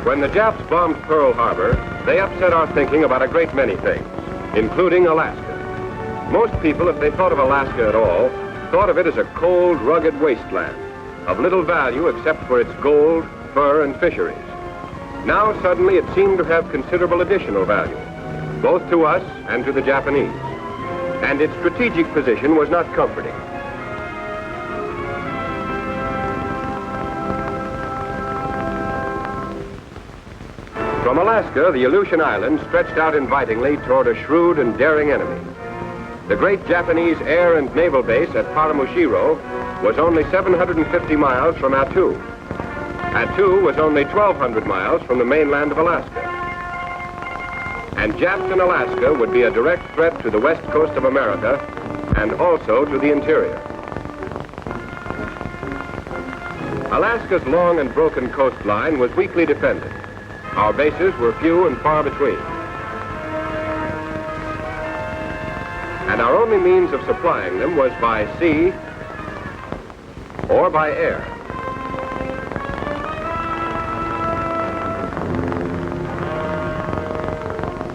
When the Japs bombed Pearl Harbor, they upset our thinking about a great many things, including Alaska. Most people, if they thought of Alaska at all, thought of it as a cold, rugged wasteland, of little value except for its gold, fur, and fisheries. Now, suddenly, it seemed to have considerable additional value, both to us and to the Japanese. And its strategic position was not comforting. From Alaska, the Aleutian Islands stretched out invitingly toward a shrewd and daring enemy. The great Japanese air and naval base at Paramushiro was only 750 miles from Attu. Attu was only 1,200 miles from the mainland of Alaska. And Japs in Alaska would be a direct threat to the west coast of America and also to the interior. Alaska's long and broken coastline was weakly defended. Our bases were few and far between. And our only means of supplying them was by sea or by air.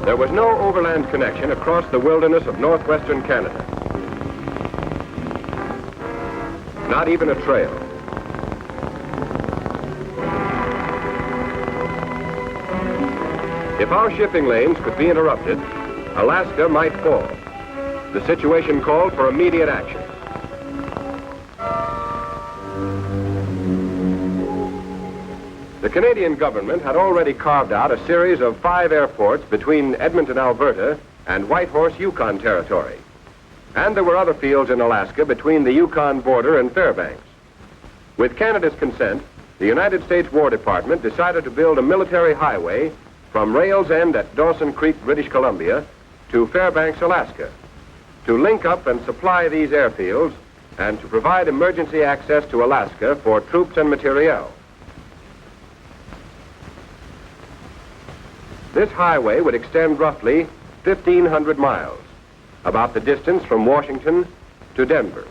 There was no overland connection across the wilderness of northwestern Canada. Not even a trail. If our shipping lanes could be interrupted, Alaska might fall. The situation called for immediate action. The Canadian government had already carved out a series of 5 airports between Edmonton, Alberta, and Whitehorse, Yukon Territory. And there were other fields in Alaska between the Yukon border and Fairbanks. With Canada's consent, the United States War Department decided to build a military highway from Rails End at Dawson Creek, British Columbia, to Fairbanks, Alaska, to link up and supply these airfields and to provide emergency access to Alaska for troops and materiel. This highway would extend roughly 1,500 miles, about the distance from Washington to Denver.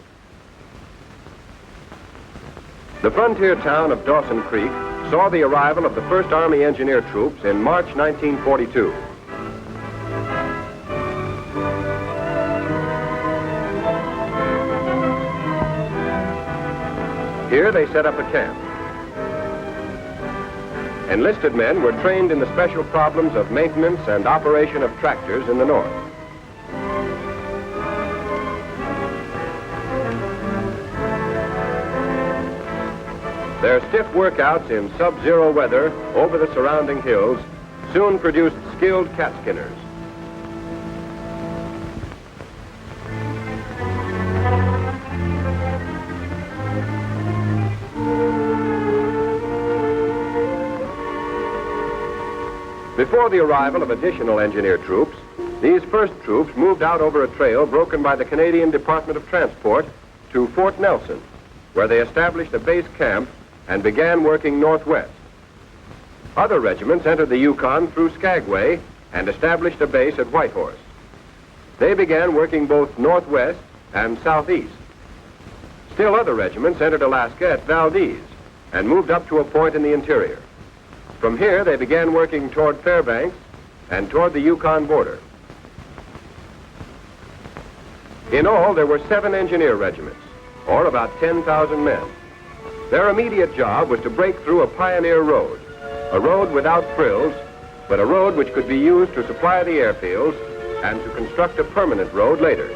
The frontier town of Dawson Creek saw the arrival of the 1st Army Engineer Troops in March 1942. Here they set up a camp. Enlisted men were trained in the special problems of maintenance and operation of tractors in the north. Their stiff workouts in sub-zero weather over the surrounding hills soon produced skilled cat skinners. Before the arrival of additional engineer troops, these first troops moved out over a trail broken by the Canadian Department of Transport to Fort Nelson, where they established a base camp and began working northwest. Other regiments entered the Yukon through Skagway and established a base at Whitehorse. They began working both northwest and southeast. Still other regiments entered Alaska at Valdez and moved up to a point in the interior. From here, they began working toward Fairbanks and toward the Yukon border. In all, there were 7 engineer regiments, or about 10,000 men. Their immediate job was to break through a pioneer road, a road without frills, but a road which could be used to supply the airfields and to construct a permanent road later.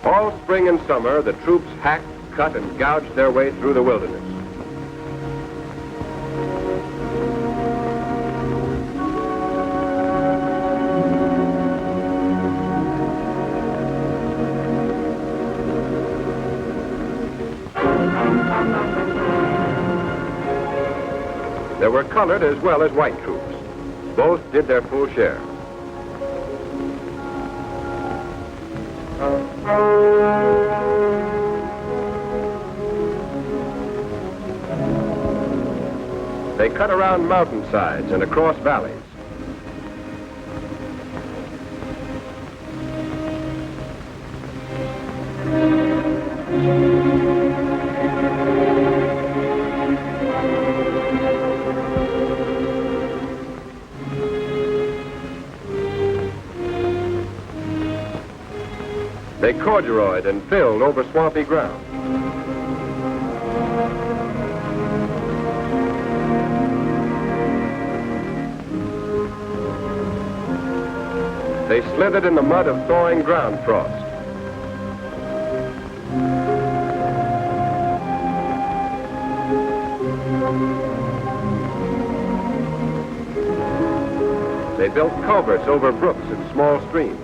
All spring and summer, the troops hacked, cut, and gouged their way through the wilderness. There were colored as well as white troops. Both did their full share. They cut around mountainsides and across valleys. They corduroyed and filled over swampy ground. They slithered in the mud of thawing ground frost. They built culverts over brooks and small streams.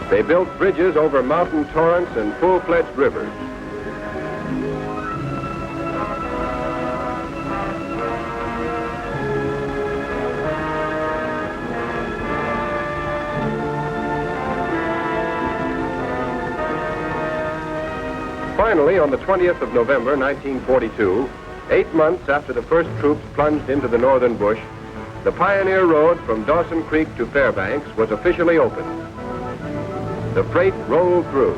They built bridges over mountain torrents and full-fledged rivers. Finally, on the 20th of November, 1942, 8 months after the first troops plunged into the northern bush, the Pioneer Road from Dawson Creek to Fairbanks was officially opened. The freight rolled through.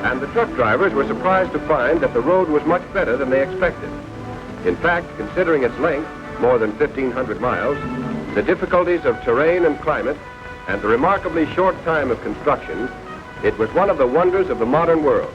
And the truck drivers were surprised to find that the road was much better than they expected. In fact, considering its length, more than 1,500 miles, the difficulties of terrain and climate, and the remarkably short time of construction, it was one of the wonders of the modern world.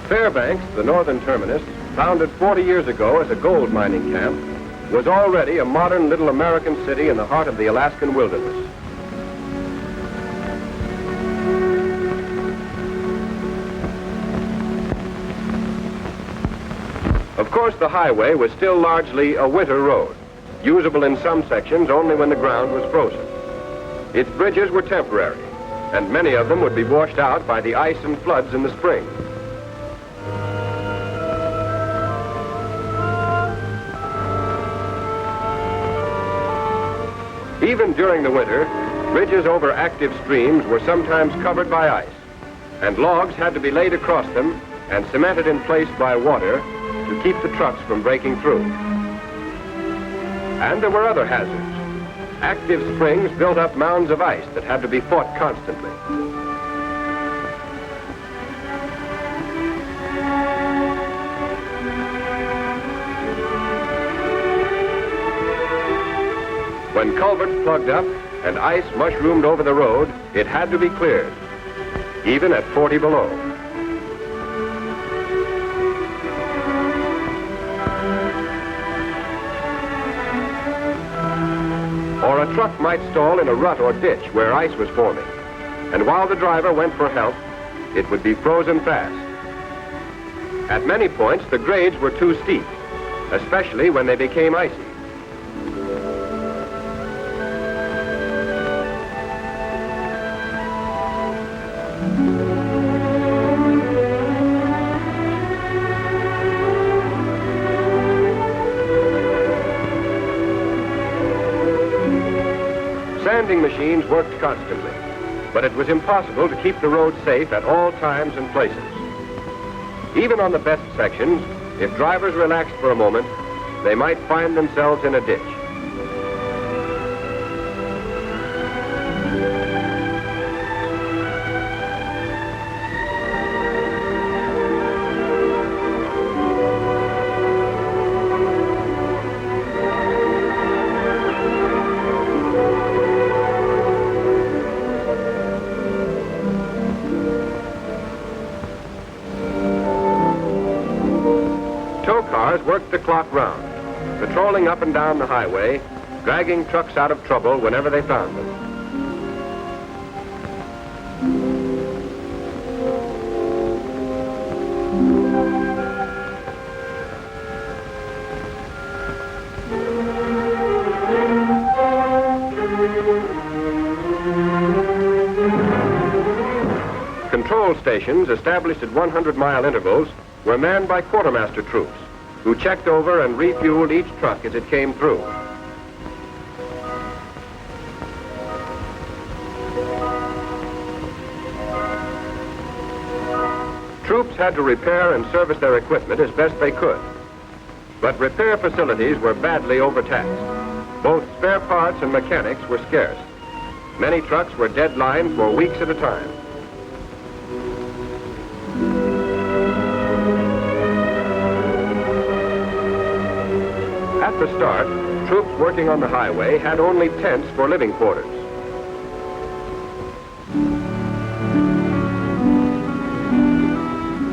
Fairbanks, the northern terminus, founded 40 years ago as a gold mining camp, was already a modern little American city in the heart of the Alaskan wilderness. Of course, the highway was still largely a winter road, usable in some sections only when the ground was frozen. Its bridges were temporary, and many of them would be washed out by the ice and floods in the spring. Even during the winter, bridges over active streams were sometimes covered by ice, and logs had to be laid across them and cemented in place by water to keep the trucks from breaking through. And there were other hazards. Active springs built up mounds of ice that had to be fought constantly. When culverts plugged up and ice mushroomed over the road, it had to be cleared, even at 40 below. Or a truck might stall in a rut or ditch where ice was forming, and while the driver went for help, it would be frozen fast. At many points, the grades were too steep, especially when they became icy. mending machines worked constantly, but it was impossible to keep the road safe at all times and places. Even on the best sections, if drivers relaxed for a moment, they might find themselves in a ditch. Tow cars worked the clock round, patrolling up and down the highway, dragging trucks out of trouble whenever they found them. Control stations established at 100-mile intervals were manned by quartermaster troops who checked over and refueled each truck as it came through. Troops had to repair and service their equipment as best they could, but repair facilities were badly overtaxed. Both spare parts and mechanics were scarce. Many trucks were deadlined for weeks at a time. At the start, troops working on the highway had only tents for living quarters.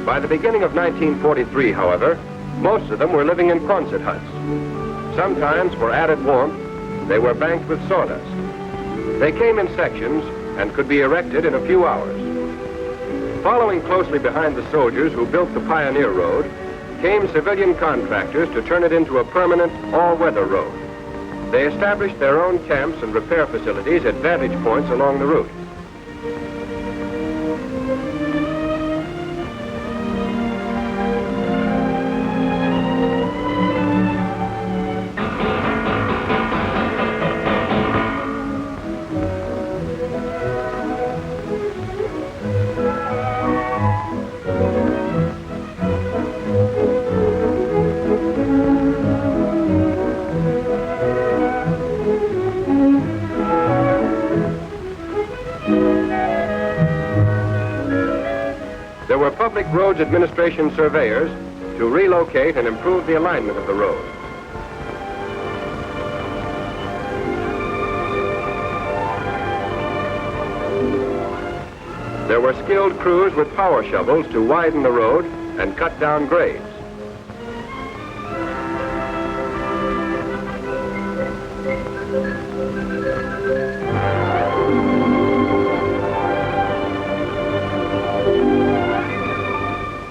By the beginning of 1943, however, most of them were living in Quonset huts. Sometimes, for added warmth, they were banked with sawdust. They came in sections and could be erected in a few hours. Following closely behind the soldiers who built the Pioneer Road came civilian contractors to turn it into a permanent, all-weather road. They established their own camps and repair facilities at vantage points along the route. There were Public Roads Administration surveyors to relocate and improve the alignment of the road. There were skilled crews with power shovels to widen the road and cut down grades.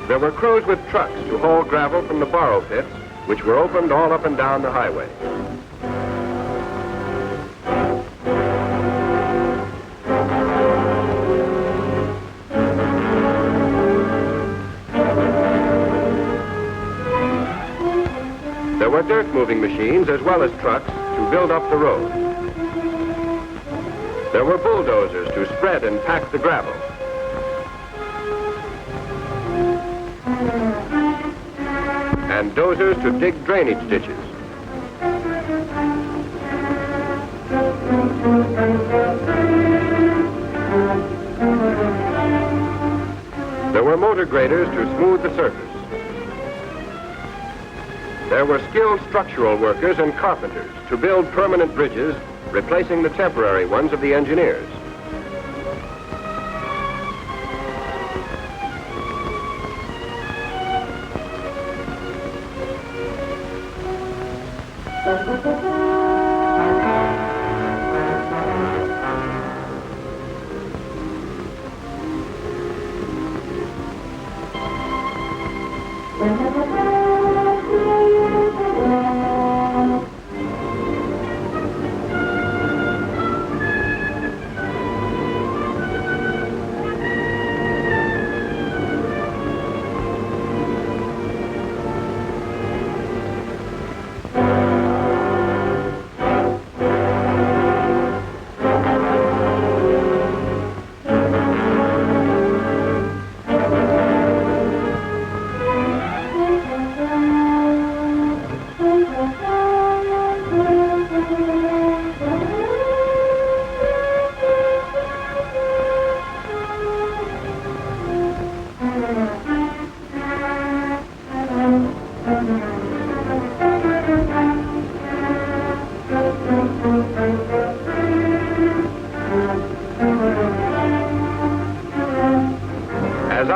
There were crews with trucks to haul gravel from the borrow pits, which were opened all up and down the highway. There were dirt-moving machines as well as trucks to build up the road. There were bulldozers to spread and pack the gravel. And dozers to dig drainage ditches. There were motor graders to smooth the surface. There were skilled structural workers and carpenters to build permanent bridges, replacing the temporary ones of the engineers.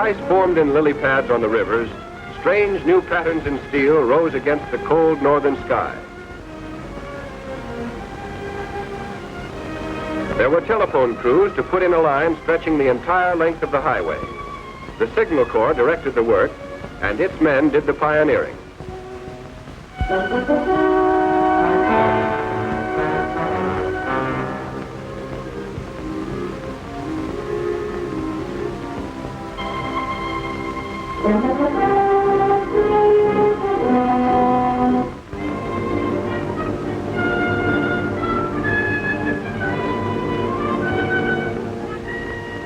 ice formed in lily pads on the rivers, strange new patterns in steel rose against the cold northern sky. There were telephone crews to put in a line stretching the entire length of the highway. The Signal Corps directed the work, and its men did the pioneering.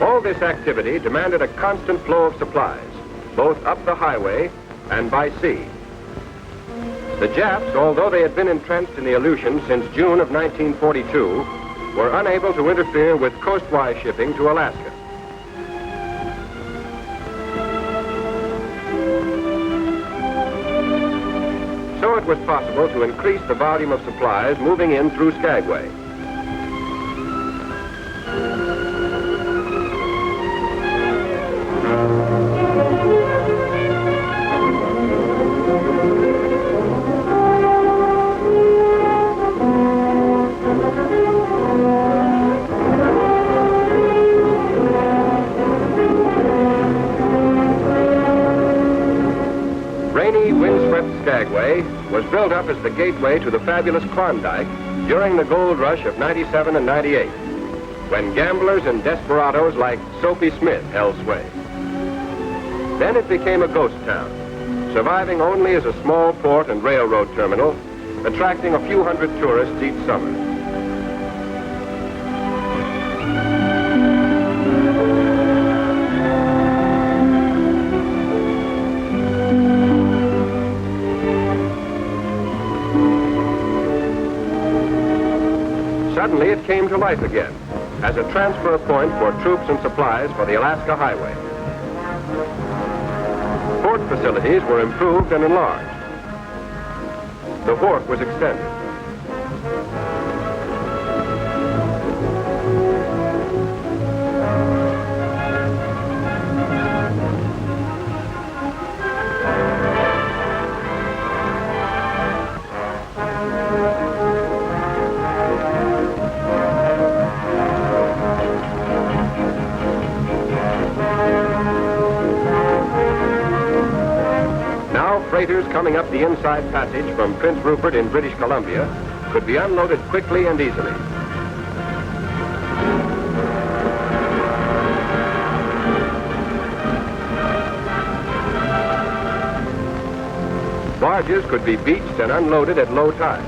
All this activity demanded a constant flow of supplies, both up the highway and by sea. The Japs, although they had been entrenched in the Aleutian since June of 1942, were unable to interfere with coastwise shipping to Alaska. So it was possible to increase the volume of supplies moving in through Skagway. Rainy, windswept Skagway was built up as the gateway to the fabulous Klondike during the gold rush of '97 and '98, when gamblers and desperados like Soapy Smith held sway. Then it became a ghost town, surviving only as a small port and railroad terminal, attracting a few hundred tourists each summer. Suddenly it came to life again as a transfer point for troops and supplies for the Alaska Highway. Port facilities were improved and enlarged. The wharf was extended. Freighters coming up the inside passage from Prince Rupert in British Columbia could be unloaded quickly and easily. Barges could be beached and unloaded at low tide.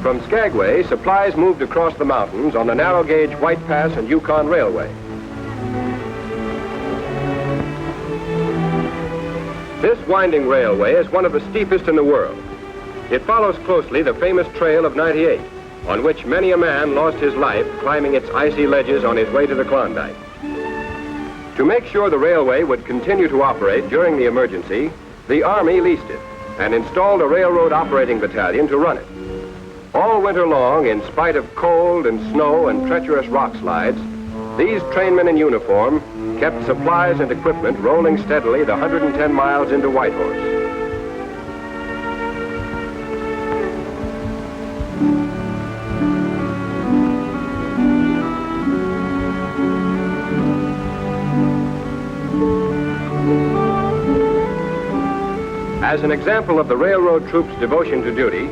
From Skagway, supplies moved across the mountains on the narrow-gauge White Pass and Yukon Railway. This winding railway is one of the steepest in the world. It follows closely the famous Trail of '98, on which many a man lost his life climbing its icy ledges on his way to the Klondike. To make sure the railway would continue to operate during the emergency, the Army leased it and installed a railroad operating battalion to run it. All winter long, in spite of cold and snow and treacherous rock slides, these trainmen in uniform kept supplies and equipment rolling steadily the 110 miles into Whitehorse. As an example of the railroad troops' devotion to duty,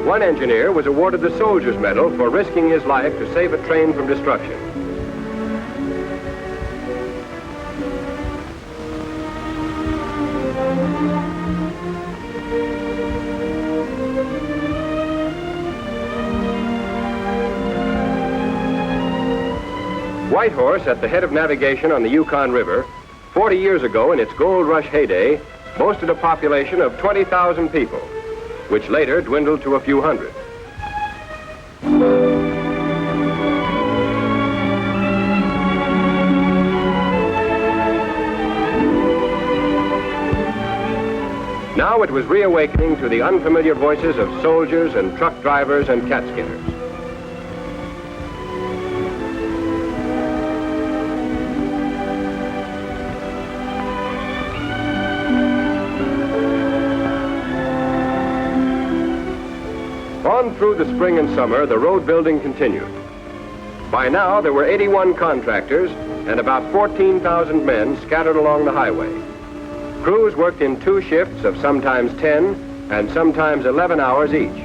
one engineer was awarded the Soldier's Medal for risking his life to save a train from destruction. Whitehorse, at the head of navigation on the Yukon River, 40 years ago in its gold rush heyday, boasted a population of 20,000 people, which later dwindled to a few hundred. Now it was reawakening to the unfamiliar voices of soldiers and truck drivers and cat skinners. On through the spring and summer, the road building continued. By now, there were 81 contractors and about 14,000 men scattered along the highway. Crews worked in 2 shifts of sometimes 10 and sometimes 11 hours each.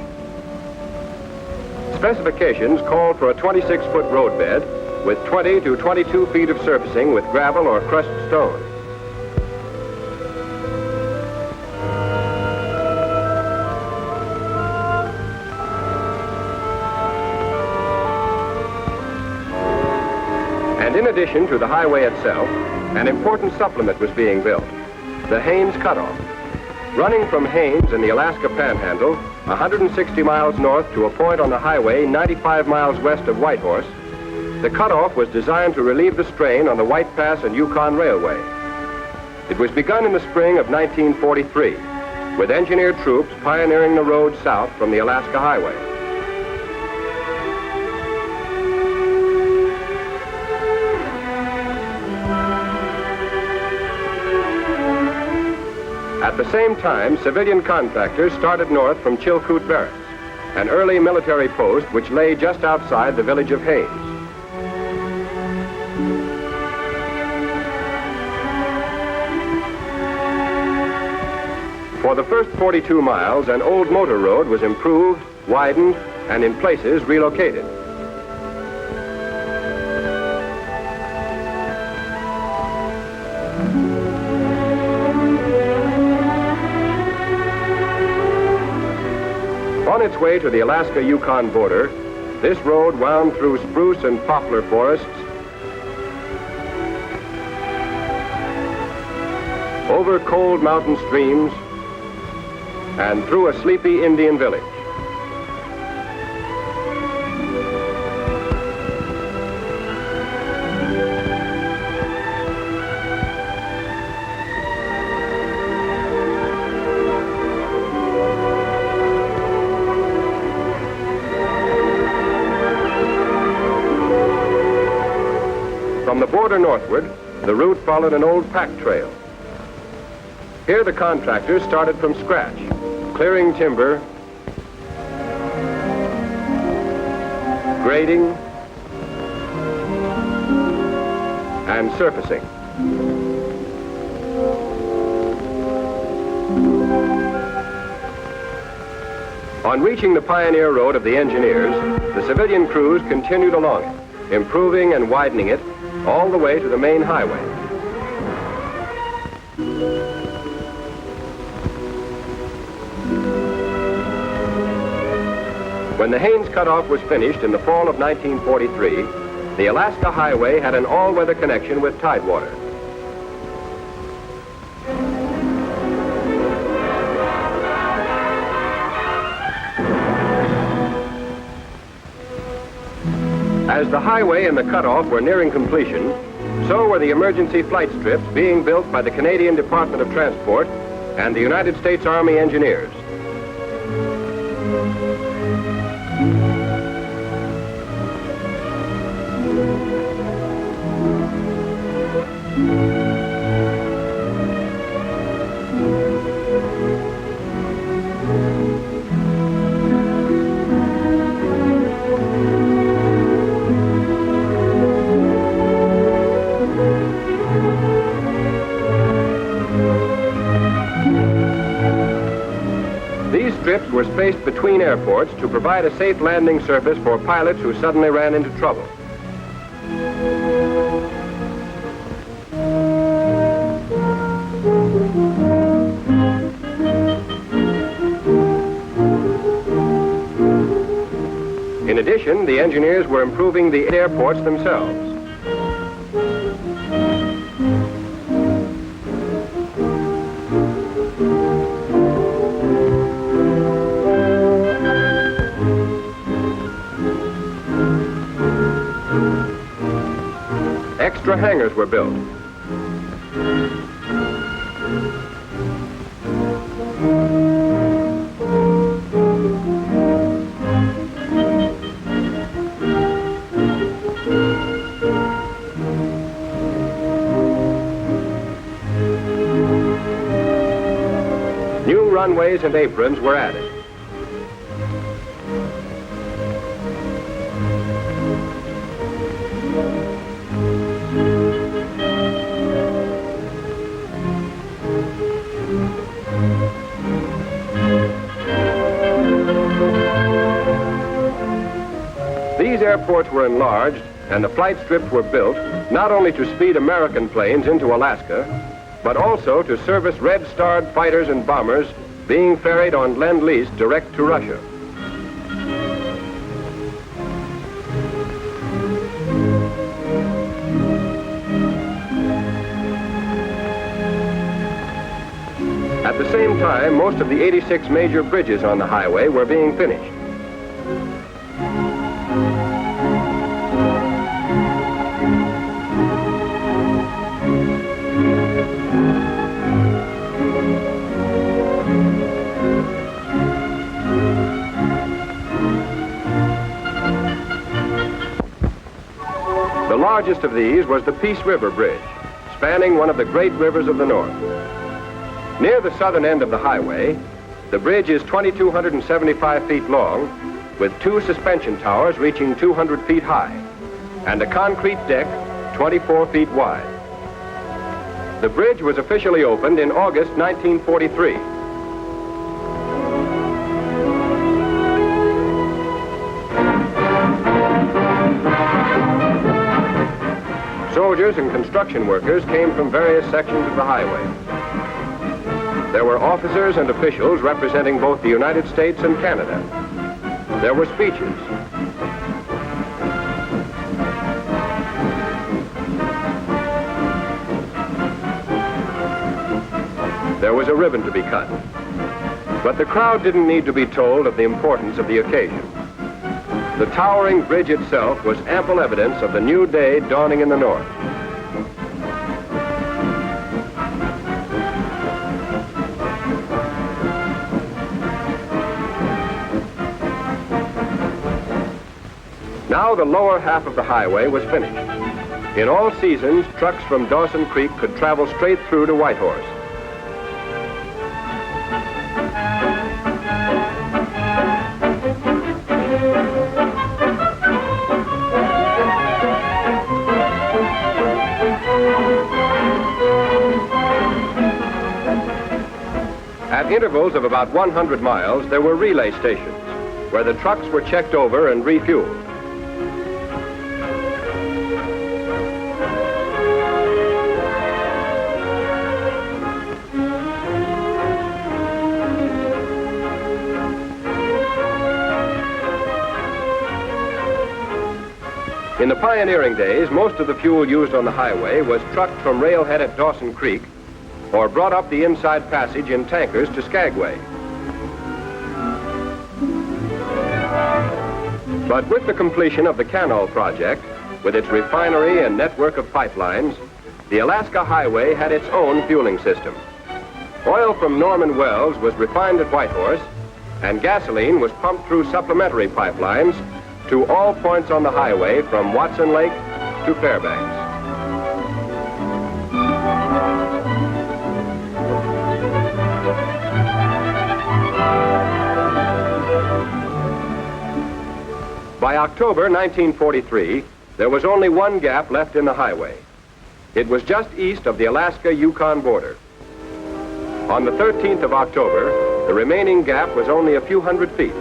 Specifications called for a 26-foot roadbed with 20 to 22 feet of surfacing with gravel or crushed stone. And in addition to the highway itself, an important supplement was being built, the Haines Cutoff. Running from Haines in the Alaska Panhandle, 160 miles north to a point on the highway 95 miles west of Whitehorse, the cutoff was designed to relieve the strain on the White Pass and Yukon Railway. It was begun in the spring of 1943, with engineer troops pioneering the road south from the Alaska Highway. At the same time, civilian contractors started north from Chilkoot Barracks, an early military post which lay just outside the village of Haines. For the first 42 miles, an old motor road was improved, widened, and in places relocated. On its way to the Alaska-Yukon border, this road wound through spruce and poplar forests, over cold mountain streams, and through a sleepy Indian village. From the border northward, the route followed an old pack trail. Here the contractors started from scratch, clearing timber, grading, and surfacing. On reaching the pioneer road of the engineers, the civilian crews continued along it, improving and widening it all the way to the main highway. When the Haines Cutoff was finished in the fall of 1943, the Alaska Highway had an all-weather connection with Tidewater. As the highway and the cutoff were nearing completion, so were the emergency flight strips being built by the Canadian Department of Transport and the United States Army Engineers. These strips were spaced between airports to provide a safe landing surface for pilots who suddenly ran into trouble. In addition, the engineers were improving the airports themselves. Extra hangars were built. runways and aprons were added. These airports were enlarged and the flight strips were built not only to speed American planes into Alaska, but also to service red-starred fighters and bombers being ferried on Lend-Lease direct to Russia. At the same time, most of the 86 major bridges on the highway were being finished. The largest of these was the Peace River Bridge, spanning one of the great rivers of the North. Near the southern end of the highway, the bridge is 2,275 feet long, with 2 suspension towers reaching 200 feet high, and a concrete deck 24 feet wide. The bridge was officially opened in August 1943. Soldiers and construction workers came from various sections of the highway. There were officers and officials representing both the United States and Canada. There were speeches. There was a ribbon to be cut. But the crowd didn't need to be told of the importance of the occasion. The towering bridge itself was ample evidence of the new day dawning in the North. Now the lower half of the highway was finished. In all seasons, trucks from Dawson Creek could travel straight through to Whitehorse. At intervals of about 100 miles, there were relay stations where the trucks were checked over and refueled. In the pioneering days, most of the fuel used on the highway was trucked from railhead at Dawson Creek or brought up the inside passage in tankers to Skagway. But with the completion of the Canal project, with its refinery and network of pipelines, the Alaska Highway had its own fueling system. Oil from Norman Wells was refined at Whitehorse, and gasoline was pumped through supplementary pipelines to all points on the highway from Watson Lake to Fairbanks. By October 1943, there was only one gap left in the highway. It was just east of the Alaska-Yukon border. On the 13th of October, the remaining gap was only a few hundred feet.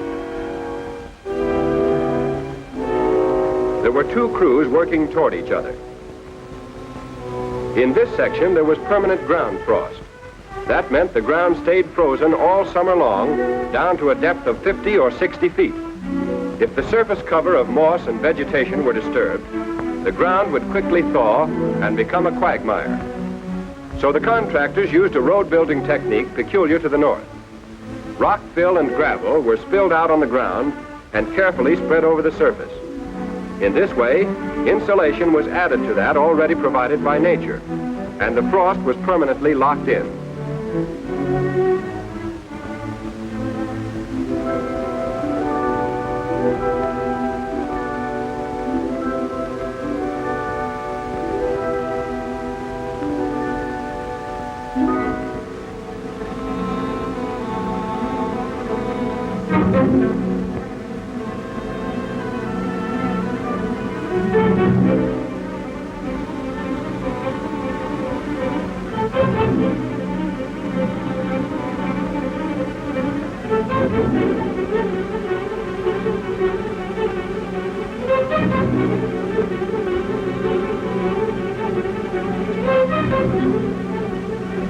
There were 2 crews working toward each other. In this section, there was permanent ground frost. That meant the ground stayed frozen all summer long, down to a depth of 50 or 60 feet. If the surface cover of moss and vegetation were disturbed, the ground would quickly thaw and become a quagmire. So the contractors used a road-building technique peculiar to the North. Rock, fill, and gravel were spilled out on the ground and carefully spread over the surface. In this way, insulation was added to that already provided by nature, and the frost was permanently locked in.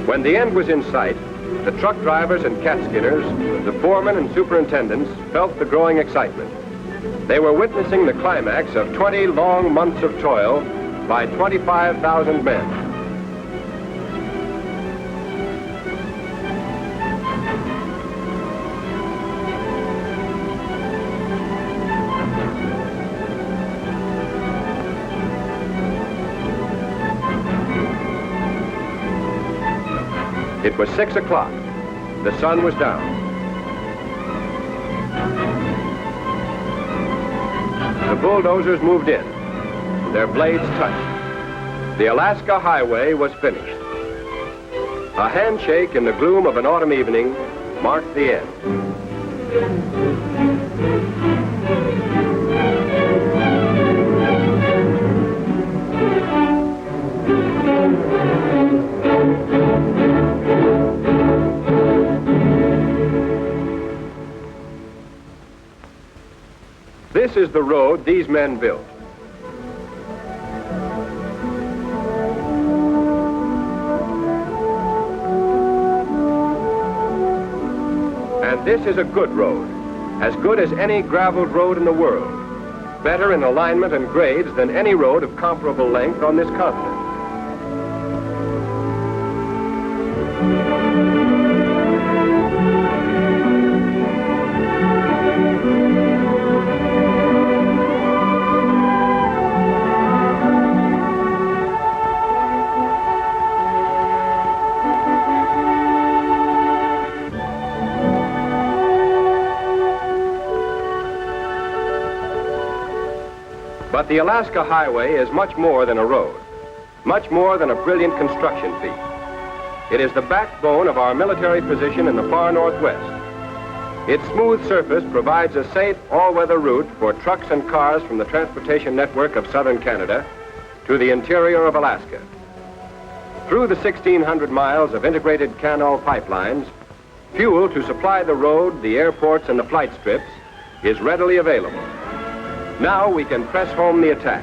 When the end was in sight, the truck drivers and cat skinners, the foremen and superintendents felt the growing excitement. They were witnessing the climax of 20 long months of toil by 25,000 men. It was 6 o'clock. The sun was down. The bulldozers moved in. Their blades touched. The Alaska Highway was finished. A handshake in the gloom of an autumn evening marked the end. This is the road these men built. And this is a good road, as good as any graveled road in the world, better in alignment and grades than any road of comparable length on this continent. But the Alaska Highway is much more than a road, much more than a brilliant construction feat. It is the backbone of our military position in the far northwest. Its smooth surface provides a safe, all-weather route for trucks and cars from the transportation network of southern Canada to the interior of Alaska. Through the 1,600 miles of integrated canal pipelines, fuel to supply the road, the airports, and the flight strips is readily available. Now we can press home the attack.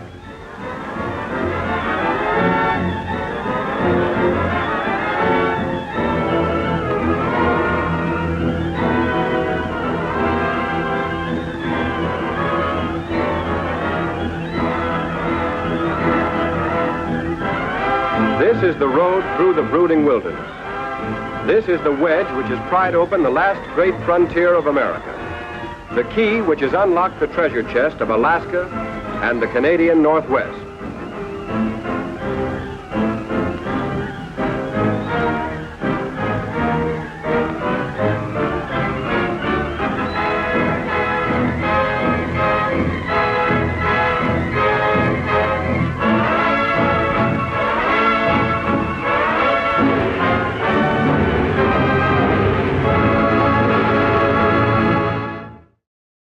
This is the road through the brooding wilderness. This is the wedge which has pried open the last great frontier of America. The key which has unlocked the treasure chest of Alaska and the Canadian Northwest.